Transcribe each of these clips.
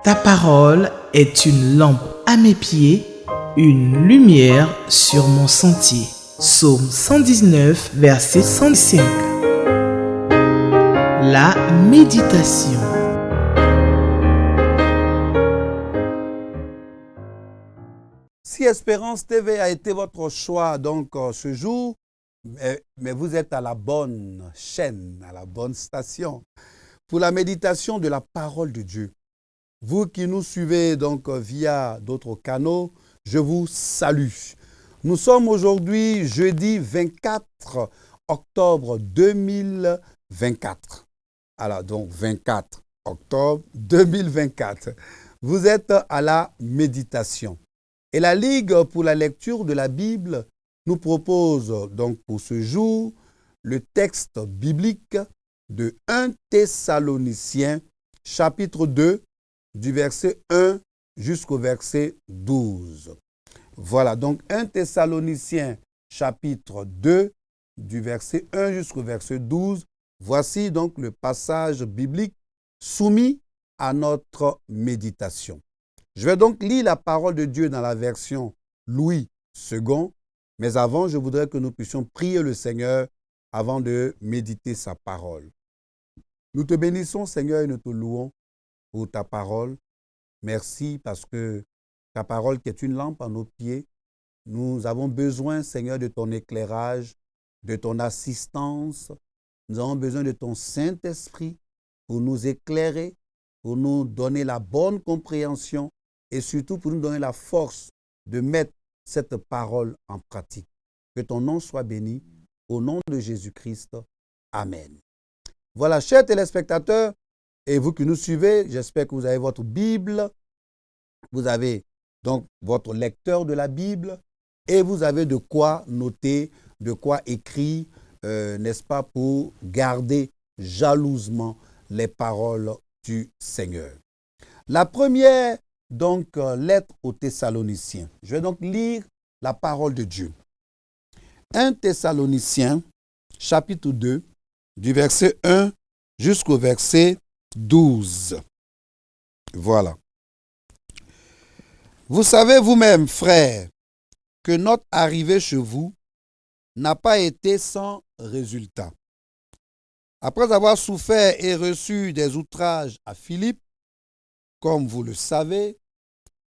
Ta parole est une lampe à mes pieds, une lumière sur mon sentier. Psaume 119, verset 105. La méditation. Si Espérance TV a été votre choix ce jour, mais vous êtes à la bonne chaîne, à la bonne station pour la méditation de la parole de Dieu. Vous qui nous suivez via d'autres canaux, je vous salue. Nous sommes aujourd'hui jeudi 24 octobre 2024. Alors 24 octobre 2024. Vous êtes à la méditation. Et la Ligue pour la lecture de la Bible nous propose pour ce jour le texte biblique de 1 Thessaloniciens chapitre 2 du verset 1 jusqu'au verset 12. Voilà, donc 1 Thessaloniciens chapitre 2 du verset 1 jusqu'au verset 12. Voici donc le passage biblique soumis à notre méditation. Je vais donc lire la parole de Dieu dans la version Louis II, mais avant, je voudrais que nous puissions prier le Seigneur avant de méditer sa parole. Nous te bénissons, Seigneur, et nous te louons pour ta parole. Merci parce que ta parole qui est une lampe à nos pieds, nous avons besoin, Seigneur, de ton éclairage, de ton assistance. Nous avons besoin de ton Saint-Esprit pour nous éclairer, pour nous donner la bonne compréhension et surtout pour nous donner la force de mettre cette parole en pratique. Que ton nom soit béni. Au nom de Jésus-Christ. Amen. Voilà, chers téléspectateurs, et vous qui nous suivez, j'espère que vous avez votre Bible, vous avez donc votre lecteur de la Bible et vous avez de quoi noter, de quoi écrire, n'est-ce pas, pour garder jalousement les paroles du Seigneur. La première lettre aux Thessaloniciens. Je vais donc lire la parole de Dieu. 1 Thessaloniciens, chapitre 2, du verset 1 jusqu'au verset 12. Voilà. Vous savez vous-même, frères, que notre arrivée chez vous n'a pas été sans résultat. Après avoir souffert et reçu des outrages à Philippe, comme vous le savez,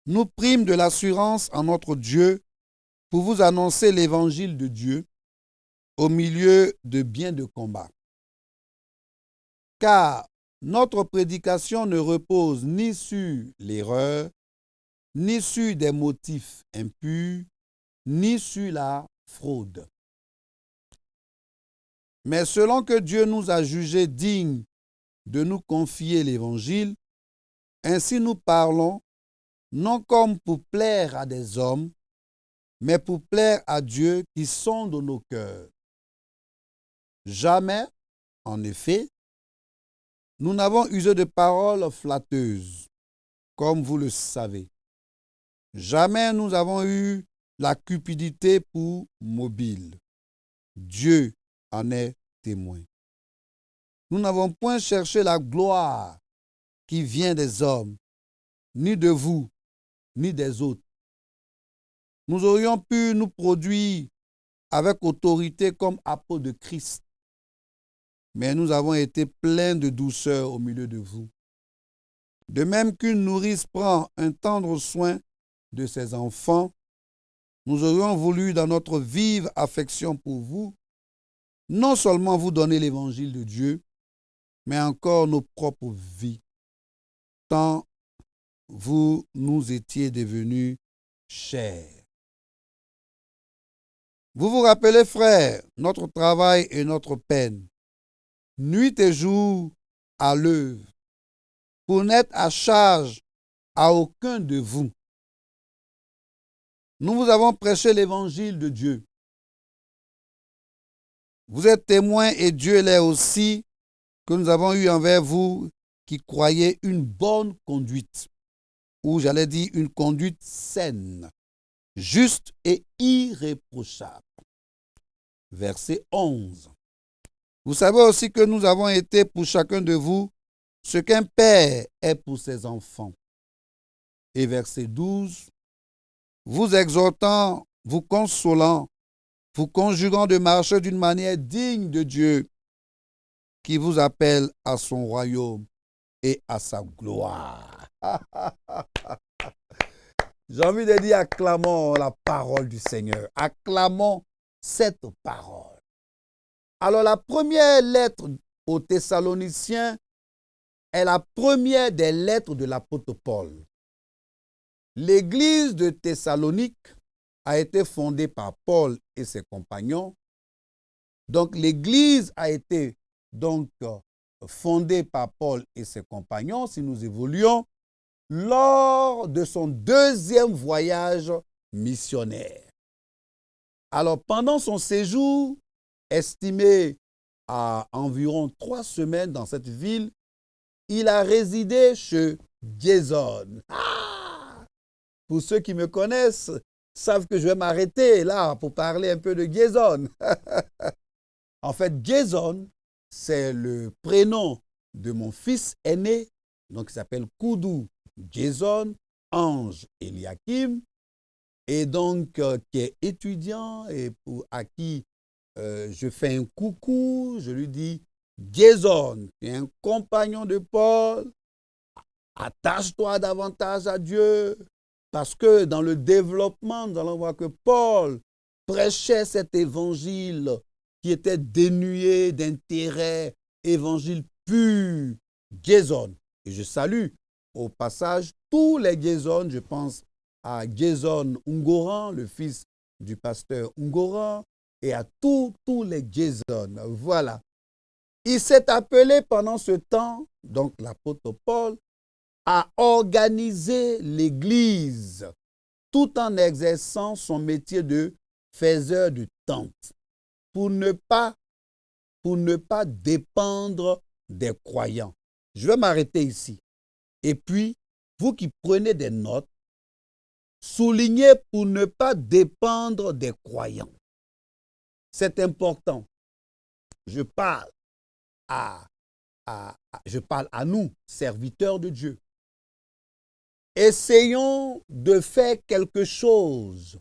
nous prîmes de l'assurance en notre Dieu pour vous annoncer l'évangile de Dieu au milieu de bien de combats. Car notre prédication ne repose ni sur l'erreur, ni sur des motifs impurs, ni sur la fraude. Mais selon que Dieu nous a jugés dignes de nous confier l'évangile, ainsi nous parlons, non comme pour plaire à des hommes, mais pour plaire à Dieu qui sonde nos cœurs. Jamais, en effet, nous n'avons usé de paroles flatteuses, comme vous le savez. Jamais nous avons eu la cupidité pour mobile. Dieu en est témoin. Nous n'avons point cherché la gloire qui vient des hommes, ni de vous, ni des autres. Nous aurions pu nous produire avec autorité comme apôtres de Christ, mais nous avons été pleins de douceur au milieu de vous. De même qu'une nourrice prend un tendre soin de ses enfants, nous aurions voulu, dans notre vive affection pour vous, non seulement vous donner l'évangile de Dieu, mais encore nos propres vies, tant vous nous étiez devenus chers. Vous vous rappelez, frères, notre travail et notre peine, nuit et jour à l'œuvre, pour n'être à charge à aucun de vous. Nous vous avons prêché l'évangile de Dieu. Vous êtes témoins, et Dieu l'est aussi, que nous avons eu envers vous qui croyez une bonne conduite, ou j'allais dire une conduite saine, juste et irréprochable. Verset 11. Vous savez aussi que nous avons été pour chacun de vous ce qu'un père est pour ses enfants. et verset 12. Vous exhortant, vous consolant, vous conjuguant de marcher d'une manière digne de Dieu, qui vous appelle à son royaume et à sa gloire. J'ai envie de dire, acclamons la parole du Seigneur. Acclamons cette parole. Alors, la première lettre aux Thessaloniciens est la première des lettres de l'apôtre Paul. L'église de Thessalonique a été fondée par Paul et ses compagnons. Donc, l'église a été fondée par Paul et ses compagnons, si nous évoluons, lors de son deuxième voyage missionnaire. Alors, pendant son séjour, estimé à environ 3 semaines dans cette ville, il a résidé chez Jason. Pour ceux qui me connaissent, savent que je vais m'arrêter là pour parler un peu de Jason. En fait, Jason, c'est le prénom de mon fils aîné, donc il s'appelle Koudou Jason, Ange Eliakim, et donc qui est étudiant et à qui je fais un coucou, je lui dis Jason, tu es un compagnon de Paul, attache-toi davantage à Dieu, parce que dans le développement, nous allons voir que Paul prêchait cet évangile qui était dénué d'intérêt, évangile pur, Jason. Et je salue au passage tous les Jason, je pense à Jason Ungoran, le fils du pasteur Ungoran, et à tous les Jason. Voilà. Il s'est appelé pendant ce temps, donc l'apôtre Paul, à organiser l'Église tout en exerçant son métier de faiseur de tente pour ne pas dépendre des croyants. Je vais m'arrêter ici. Et puis, vous qui prenez des notes, soulignez pour ne pas dépendre des croyants. C'est important. Je parle à nous, serviteurs de Dieu. Essayons de faire quelque chose,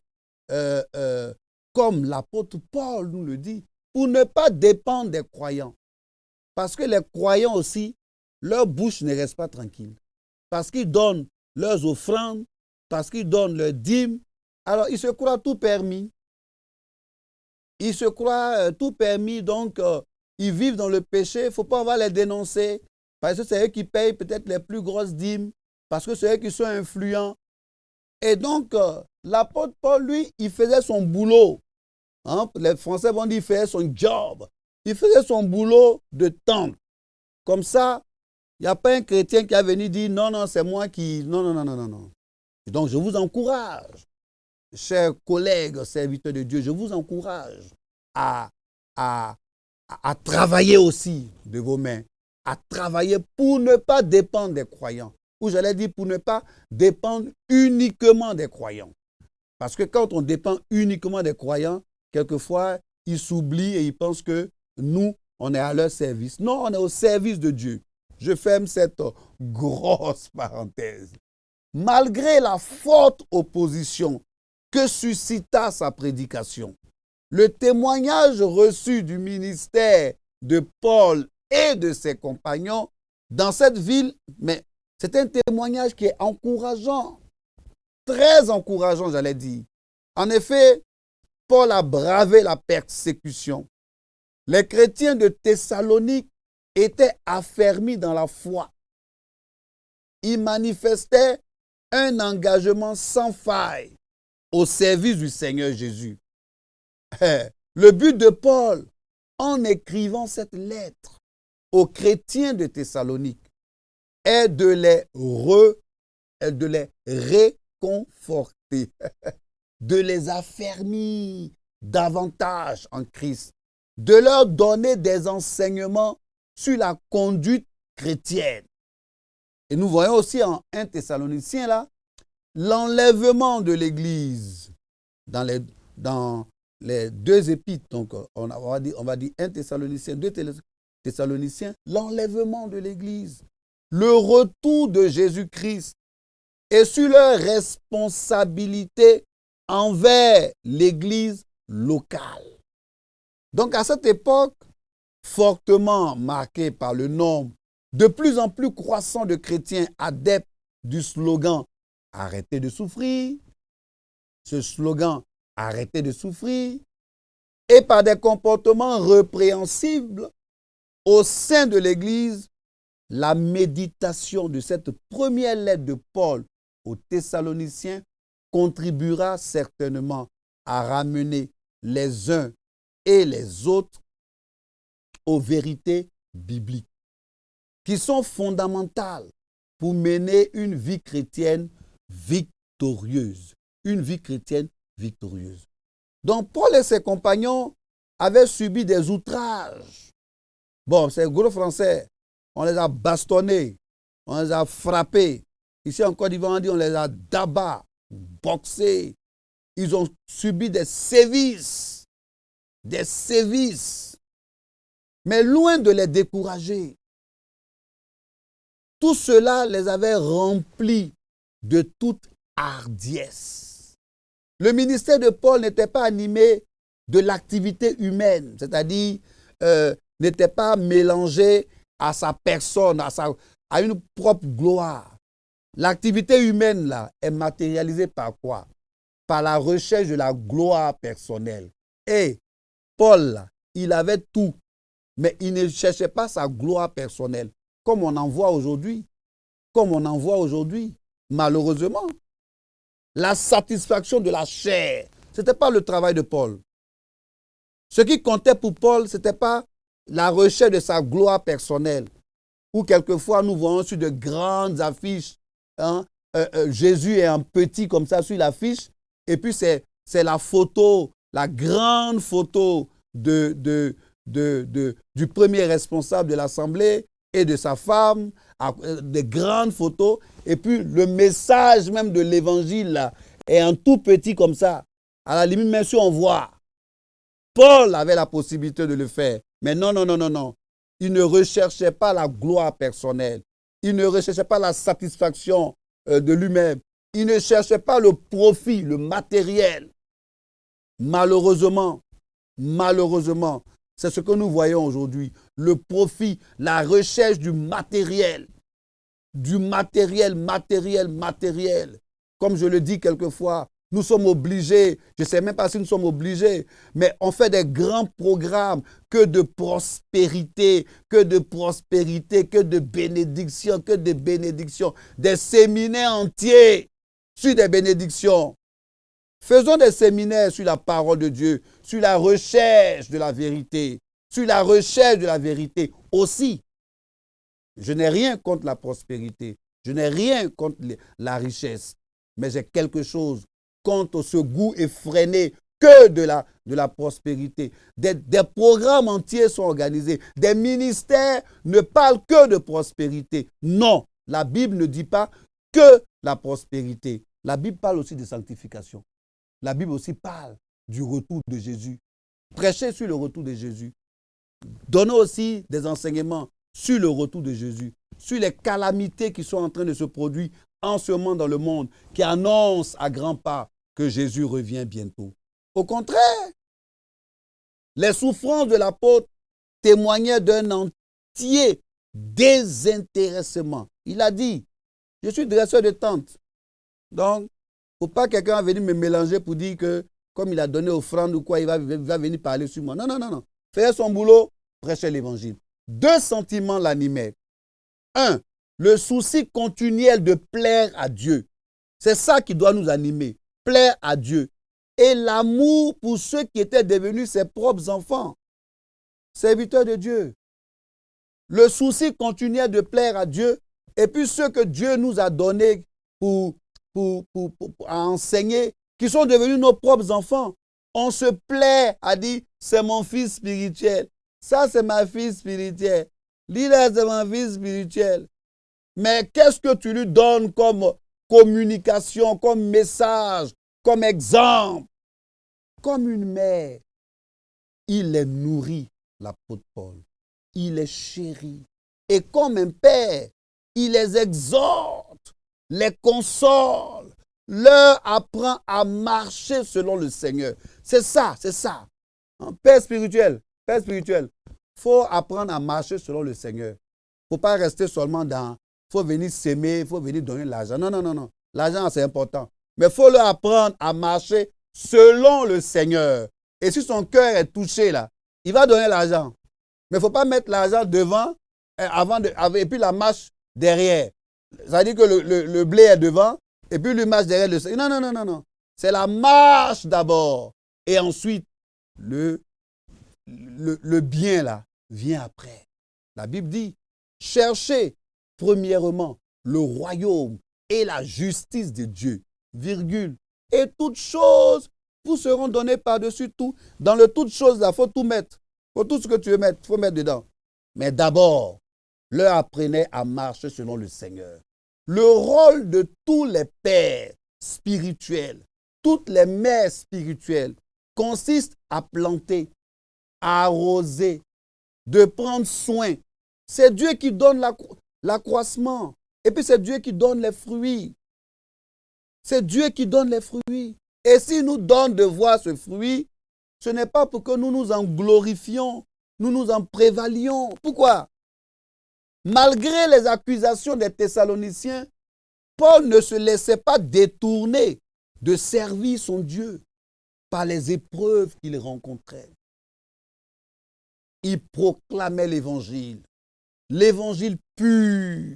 comme l'apôtre Paul nous le dit, pour ne pas dépendre des croyants. Parce que les croyants aussi, leur bouche ne reste pas tranquille. Parce qu'ils donnent leurs offrandes, parce qu'ils donnent leurs dîmes, alors ils se croient tout permis. Ils se croient tout permis, donc ils vivent dans le péché, il ne faut pas avoir les dénoncer, parce que c'est eux qui payent peut-être les plus grosses dîmes, parce que c'est eux qui sont influents. Et donc, l'apôtre Paul, lui, il faisait son boulot. Hein? Les Français vont dire qu'il faisait son job. Il faisait son boulot de tente. Comme ça, il n'y a pas un chrétien qui a venu dire non, non, c'est moi qui. Non, non, non, non, non, non. Et donc, je vous encourage, chers collègues, serviteurs de Dieu, je vous encourage à travailler aussi de vos mains, à travailler pour ne pas dépendre des croyants. Ou j'allais dire pour ne pas dépendre uniquement des croyants. Parce que quand on dépend uniquement des croyants, quelquefois, ils s'oublient et ils pensent que nous, on est à leur service. Non, on est au service de Dieu. Je ferme cette grosse parenthèse. Malgré la forte opposition que suscita sa prédication, le témoignage reçu du ministère de Paul et de ses compagnons dans cette ville, mais c'est un témoignage qui est encourageant, très encourageant, j'allais dire. En effet, Paul a bravé la persécution. Les chrétiens de Thessalonique étaient affermis dans la foi. Ils manifestaient un engagement sans faille au service du Seigneur Jésus. Le but de Paul, en écrivant cette lettre aux chrétiens de Thessalonique, est de les réconforter, de les affermir davantage en Christ, de leur donner des enseignements sur la conduite chrétienne. Et nous voyons aussi en 1 Thessaloniciens là, l'enlèvement de l'Église dans les deux épîtres. Donc on va dire 1 Thessaloniciens, 2 Thessaloniciens, l'enlèvement de l'Église, le retour de Jésus-Christ et sur leur responsabilité envers l'Église locale. Donc à cette époque, fortement marquée par le nombre de plus en plus croissant de chrétiens adeptes du slogan « Arrêtez de souffrir », ce slogan « Arrêtez de souffrir », et par des comportements répréhensibles au sein de l'Église, la méditation de cette première lettre de Paul aux Thessaloniciens contribuera certainement à ramener les uns et les autres aux vérités bibliques qui sont fondamentales pour mener une vie chrétienne victorieuse. Une vie chrétienne victorieuse. Donc Paul et ses compagnons avaient subi des outrages. Bon, c'est gros français. On les a bastonnés, on les a frappés. Ici en Côte d'Ivoire, on dit on les a d'abat, boxés. Ils ont subi des sévices. Des sévices. Mais loin de les décourager, tout cela les avait remplis de toute hardiesse. Le ministère de Paul n'était pas animé de l'activité humaine, c'est-à-dire n'était pas mélangé à sa personne, à une propre gloire. L'activité humaine là est matérialisée par quoi? Par la recherche de la gloire personnelle. Et Paul, là, il avait tout, mais il ne cherchait pas sa gloire personnelle, comme on en voit aujourd'hui. Comme on en voit aujourd'hui, malheureusement. La satisfaction de la chair, ce n'était pas le travail de Paul. Ce qui comptait pour Paul, ce n'était pas la recherche de sa gloire personnelle. Ou quelquefois, nous voyons sur de grandes affiches, hein, Jésus est un petit comme ça sur l'affiche, et puis c'est la photo, la grande photo du premier responsable de l'Assemblée et de sa femme, des grandes photos, et puis le message même de l'évangile là, est un tout petit comme ça. À la limite, même si on voit, Paul avait la possibilité de le faire. Mais non, non, non, non, non. Il ne recherchait pas la gloire personnelle. Il ne recherchait pas la satisfaction de lui-même. Il ne cherchait pas le profit, le matériel. Malheureusement, c'est ce que nous voyons aujourd'hui. Le profit, la recherche du matériel. Du matériel. Comme je le dis quelquefois, nous sommes obligés, je ne sais même pas si nous sommes obligés, mais on fait des grands programmes que de prospérité, que de bénédiction, des séminaires entiers sur des bénédictions. Faisons des séminaires sur la parole de Dieu, sur la recherche de la vérité, aussi. Je n'ai rien contre la prospérité, je n'ai rien contre la richesse, mais j'ai quelque chose contre ce goût effréné que de la prospérité. Des programmes entiers sont organisés, des ministères ne parlent que de prospérité. Non, la Bible ne dit pas que la prospérité. La Bible parle aussi de sanctification. La Bible aussi parle du retour de Jésus. Prêchez sur le retour de Jésus. Donnez aussi des enseignements sur le retour de Jésus, sur les calamités qui sont en train de se produire en ce moment dans le monde, qui annoncent à grands pas que Jésus revient bientôt. Au contraire, les souffrances de l'apôtre témoignaient d'un entier désintéressement. Il a dit, je suis dresseur de tente. Donc, il ne faut pas que quelqu'un vienne me mélanger pour dire que, comme il a donné offrande ou quoi, il va venir parler sur moi. Non, non, non, non. Faire son boulot, prêcher l'évangile. Deux sentiments l'animaient. Un, le souci continuel de plaire à Dieu. C'est ça qui doit nous animer. Plaire à Dieu. Et l'amour pour ceux qui étaient devenus ses propres enfants. Serviteurs de Dieu. Le souci continuel de plaire à Dieu. Et puis ceux que Dieu nous a donnés pour enseigner, qui sont devenus nos propres enfants. On se plaît à dire, c'est mon fils spirituel. Ça, c'est ma fille spirituelle. Lila, c'est mon fils spirituel. Mais qu'est-ce que tu lui donnes comme communication, comme message, comme exemple? Comme une mère, il les nourrit, l'apôtre Paul. Il les chérit. Et comme un père, il les exhorte les console, leur apprend à marcher selon le Seigneur. C'est ça, c'est ça. Père spirituel, il faut apprendre à marcher selon le Seigneur. Il ne faut pas rester seulement dans, il faut venir s'aimer, il faut venir donner l'argent. Non, non, non, non. L'argent, c'est important. Mais il faut leur apprendre à marcher selon le Seigneur. Et si son cœur est touché, là, il va donner l'argent. Mais il ne faut pas mettre l'argent devant et puis la marche derrière. Ça veut dire que le blé est devant et puis lui marche derrière le Seigneur. Non, non, non, non, non. C'est la marche d'abord. Et ensuite, le bien, là, vient après. La Bible dit, cherchez premièrement le royaume et la justice de Dieu, virgule. Et toutes choses vous seront données par-dessus tout. Dans le toutes choses, là, il faut tout mettre. Il faut tout ce que tu veux mettre, il faut mettre dedans. Mais d'abord, leur apprenez à marcher selon le Seigneur. Le rôle de tous les pères spirituels, toutes les mères spirituelles, consiste à planter, à arroser, de prendre soin. C'est Dieu qui donne l'accroissement. Et puis c'est Dieu qui donne les fruits. C'est Dieu qui donne les fruits. Et s'il nous donne de voir ce fruit, ce n'est pas pour que nous nous en glorifions, nous nous en prévalions. Pourquoi? Malgré les accusations des Thessaloniciens, Paul ne se laissait pas détourner de servir son Dieu par les épreuves qu'il rencontrait. Il proclamait l'évangile pur,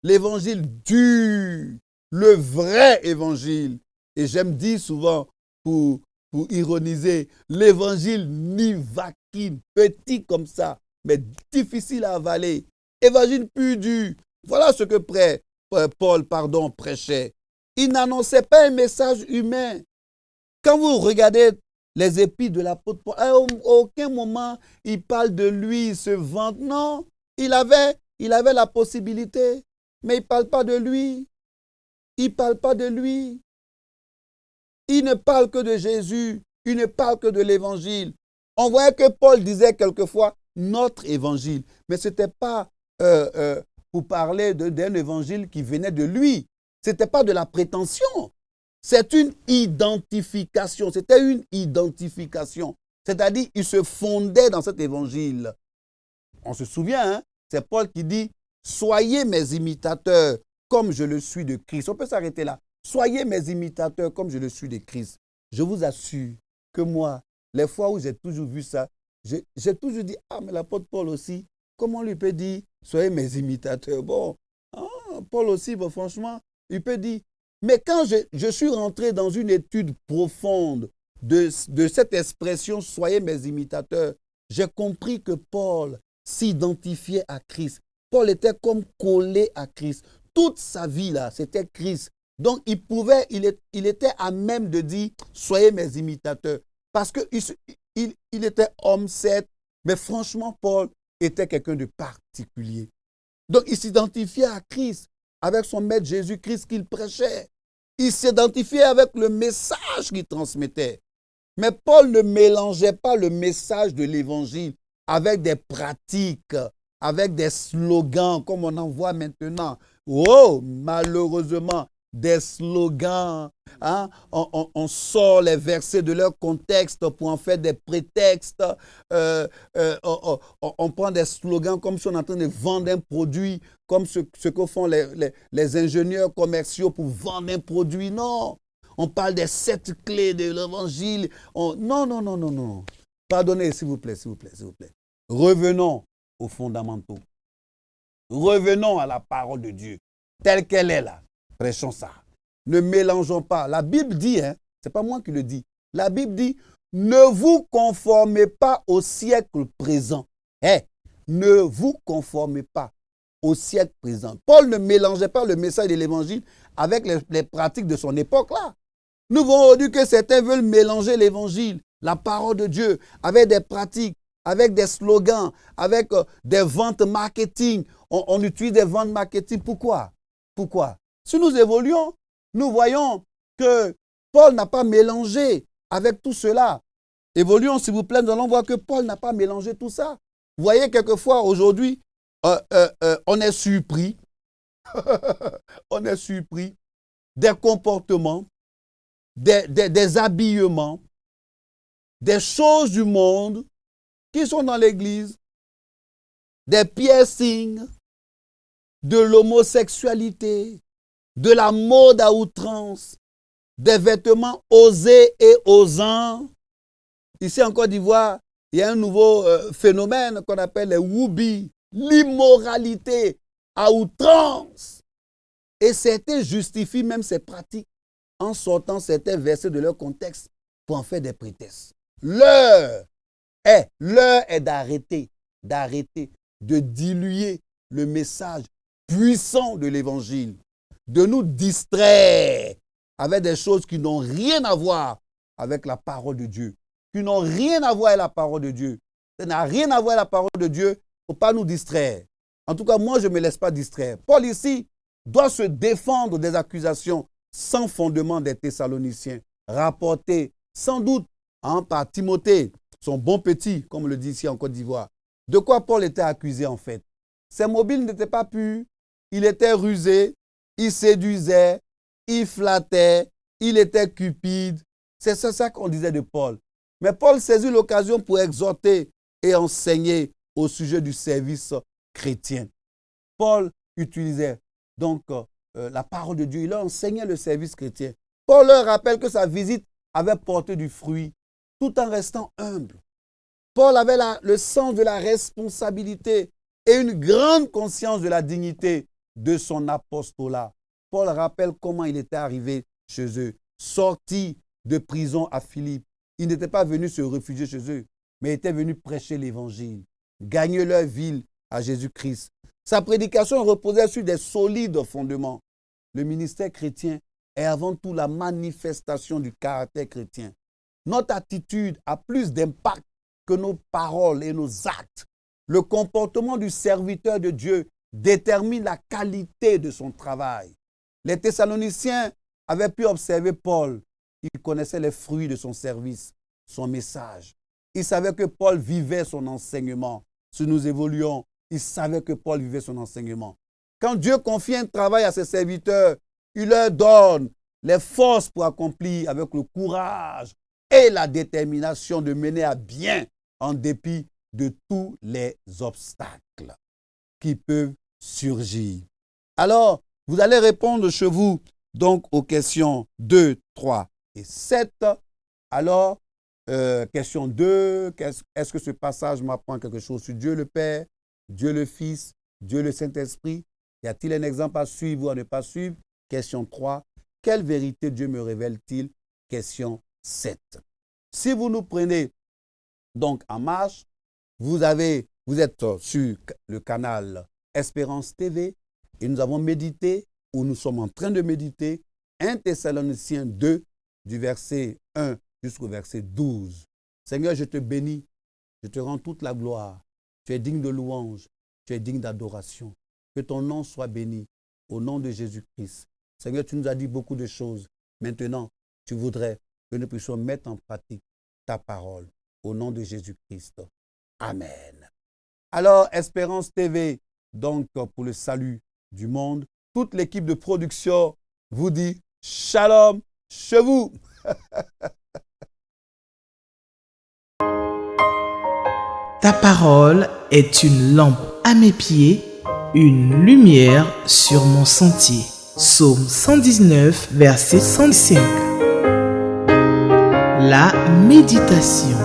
l'évangile dur, le vrai évangile. Et j'aime dire souvent, pour ironiser, l'évangile nivaquine, petit comme ça, mais difficile à avaler. Évangile pur dur. Voilà ce que Paul prêchait. Il n'annonçait pas un message humain. Quand vous regardez les épîtres de l'apôtre Paul, à aucun moment il parle de lui, il se vante. Non, il avait la possibilité, mais il ne parle pas de lui. Il ne parle pas de lui. Il ne parle que de Jésus. Il ne parle que de l'évangile. On voyait que Paul disait quelquefois notre évangile, mais ce n'était pas pour parler d'un évangile qui venait de lui. Ce n'était pas de la prétention. C'est une identification. C'était une identification. C'est-à-dire, il se fondait dans cet évangile. On se souvient, hein? C'est Paul qui dit « Soyez mes imitateurs comme je le suis de Christ ». On peut s'arrêter là. « Soyez mes imitateurs comme je le suis de Christ ». Je vous assure que moi, les fois où j'ai toujours vu ça, j'ai toujours dit « Ah, mais l'apôtre Paul aussi, comment lui peut dire « Soyez mes imitateurs ». Bon, Paul aussi, bon, franchement, il peut dire. Mais quand je suis rentré dans une étude profonde de cette expression « Soyez mes imitateurs », j'ai compris que Paul s'identifiait à Christ. Paul était comme collé à Christ. Toute sa vie, là, c'était Christ. Donc, il était à même de dire « Soyez mes imitateurs ». Parce qu'il était homme, certes, mais franchement, Paul était quelqu'un de particulier. Donc, il s'identifiait à Christ, avec son maître Jésus-Christ qu'il prêchait. Il s'identifiait avec le message qu'il transmettait. Mais Paul ne mélangeait pas le message de l'évangile avec des pratiques, avec des slogans comme on en voit maintenant. Oh, malheureusement, des slogans. Hein? On sort les versets de leur contexte pour en faire des prétextes. On prend des slogans comme si on est en train de vendre un produit, comme ce que font les ingénieurs commerciaux pour vendre un produit. Non, on parle des 7 clés de l'évangile. Non, non, non, non, non. Pardonnez, s'il vous plaît, s'il vous plaît, s'il vous plaît. Revenons aux fondamentaux. Revenons à la parole de Dieu, telle qu'elle est là. Prêchons ça. Ne mélangeons pas. La Bible dit, hein, ce n'est pas moi qui le dis, la Bible dit, ne vous conformez pas au siècle présent. Ne vous conformez pas au siècle présent. Paul ne mélangeait pas le message de l'évangile avec les pratiques de son époque-là. Nous voyons aujourd'hui que certains veulent mélanger l'évangile, la parole de Dieu, avec des pratiques, avec des slogans, avec des ventes marketing. On utilise des ventes marketing. Pourquoi? Pourquoi? Si nous évoluons, nous voyons que Paul n'a pas mélangé avec tout cela. Évoluons, s'il vous plaît, nous allons voir que Paul n'a pas mélangé tout ça. Vous voyez, quelquefois, aujourd'hui, on est surpris. on est surpris des comportements, des habillements, des choses du monde qui sont dans l'église, des piercings, de l'homosexualité, de la mode à outrance, des vêtements osés et osants. Ici en Côte d'Ivoire, il y a un nouveau phénomène qu'on appelle les woubi, l'immoralité à outrance. Et certains justifient même ces pratiques en sortant certains versets de leur contexte pour en faire des prétextes. L'heure est d'arrêter, de diluer le message puissant de l'évangile, de nous distraire avec des choses qui n'ont rien à voir avec la parole de Dieu, qui n'ont rien à voir avec la parole de Dieu. Ça n'a rien à voir avec la parole de Dieu, il ne faut pas nous distraire. En tout cas, moi, je ne me laisse pas distraire. Paul ici doit se défendre des accusations sans fondement des Thessaloniciens, rapportées sans doute par Timothée, son bon petit, comme on le dit ici en Côte d'Ivoire. De quoi Paul était accusé en fait? Ses mobiles n'étaient pas purs, il était rusé, il séduisait, il flattait, il était cupide. C'est ça qu'on disait de Paul. Mais Paul saisit l'occasion pour exhorter et enseigner au sujet du service chrétien. Paul utilisait donc la parole de Dieu, il leur enseignait le service chrétien. Paul leur rappelle que sa visite avait porté du fruit tout en restant humble. Paul avait le sens de la responsabilité et une grande conscience de la dignité de son apostolat. Paul rappelle comment il était arrivé chez eux, sorti de prison à Philippe. Il n'était pas venu se réfugier chez eux, mais était venu prêcher l'évangile, gagner leur ville à Jésus-Christ. Sa prédication reposait sur des solides fondements. Le ministère chrétien est avant tout la manifestation du caractère chrétien. Notre attitude a plus d'impact que nos paroles et nos actes. Le comportement du serviteur de Dieu détermine la qualité de son travail. Les Thessaloniciens avaient pu observer Paul. Ils connaissaient les fruits de son service, son message. Ils savaient que Paul vivait son enseignement. Si nous évoluons, ils savaient que Paul vivait son enseignement. Quand Dieu confie un travail à ses serviteurs, il leur donne les forces pour accomplir avec le courage et la détermination de mener à bien en dépit de tous les obstacles qui peuvent surgir. Alors, vous allez répondre chez vous donc aux questions 2, 3 et 7. Alors, question 2, est-ce que ce passage m'apprend quelque chose sur Dieu le Père, Dieu le Fils, Dieu le Saint-Esprit? Y a-t-il un exemple à suivre ou à ne pas suivre? Question 3, quelle vérité Dieu me révèle-t-il? Question 7. Si vous nous prenez donc en marche, vous êtes sur le canal Espérance TV et nous avons médité, ou nous sommes en train de méditer, 1 Thessaloniciens 2, du verset 1 jusqu'au verset 12. Seigneur, je te bénis, je te rends toute la gloire. Tu es digne de louange, tu es digne d'adoration. Que ton nom soit béni au nom de Jésus-Christ. Seigneur, tu nous as dit beaucoup de choses. Maintenant, tu voudrais que nous puissions mettre en pratique ta parole au nom de Jésus-Christ. Amen. Alors, Espérance TV, donc pour le salut du monde, toute l'équipe de production vous dit shalom chez vous. Ta parole est une lampe à mes pieds, une lumière sur mon sentier. Psaume 119, verset 105. La méditation.